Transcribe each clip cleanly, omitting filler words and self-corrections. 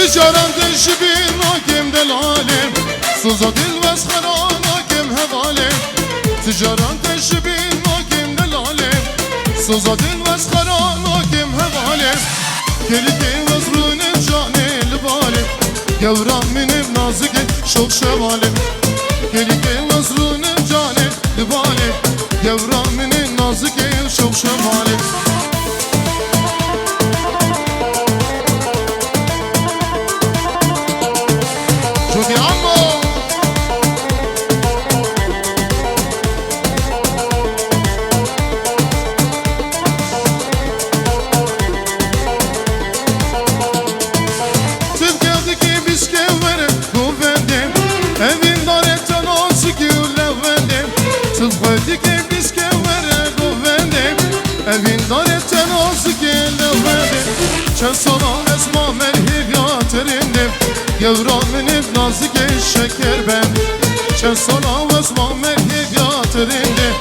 تجاران تشبين ناكم دلالم سوزا دل واسخران ناكم هوالم تجاران تشبين ناكم دلالم سوزا دل واسخران ناكم هوالم كلتي وزرون جاني لبالم يورام من بنازك شوق شوالم كلتي وزرون جاني لبالم يورام من نازك شوق شوالم شوفي عمو تبكيدكي بسكورة قوفندم evin daretten olsun ki ulevendim تبكيدكي بسكورة قوفندم evin daretten olsun ki ulevendim çen sana esma merhib yatırındım Yevramınım nazik şeker ben çen sana esma merhib yatırındım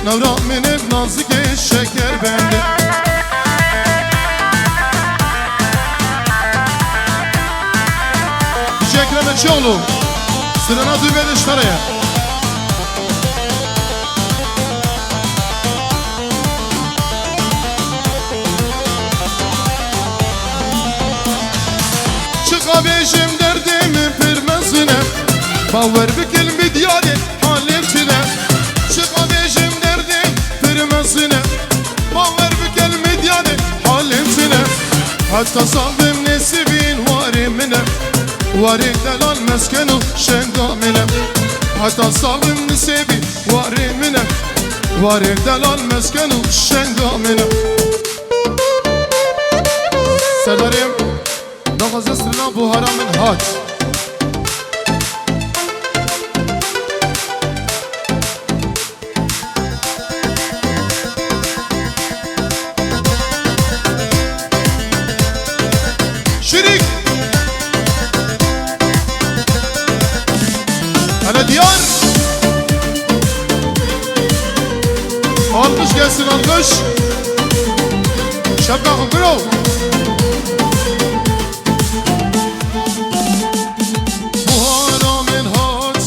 Nevramınım nazik şeker bende Ekrem Eçioğlu Sırana düğmeli şaraya Çıkabişim derdimi pürmezine Baver bükül midyari halimçine Çıkabişim derdim pürmezine Baver bükül midyari halimçine Hatta saldım nesibin varimine Varik delal meskenu şengamine Hatta salvim nisebi varimine Varik delal meskenu şengamine Serdarım Nafazı sırına bu haramın haç Şirik Hele diyar Alkış gelsin alkış Şapkakı bro Bu haramın haç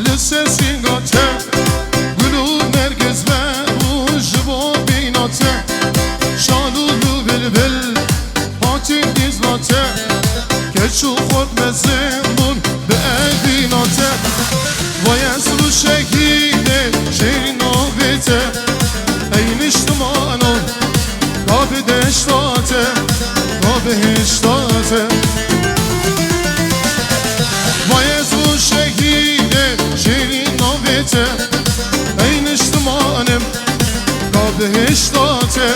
Lisesin gate Gülü merkez ve bu jibo binate Şalulu bilbil Hatin dizlate Keçu kork mezimun Be edinate Vay esru şehide şehrin nabite Eyn iştimano Kabe deştate Kabe heştate Vay esru şehide şehrin nabite Eyn iştimanem Kabe heştate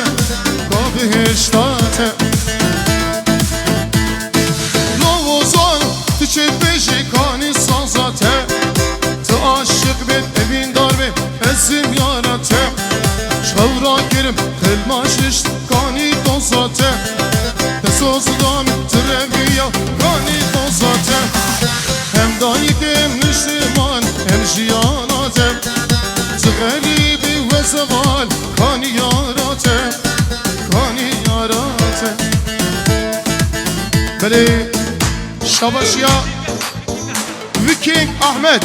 Kabe heştate Novozan Tüçet beşi kani sazate Aşık ben evin darbe ezim yarate Çavra kerim kelma şiş kani dozate Tesozdan trebiya kani dozate Hem dayık hem niştiman hem jiyanate Zgalibi ve zeval kani yarate Kani yarate Beli Şabaşya Viking Ahmet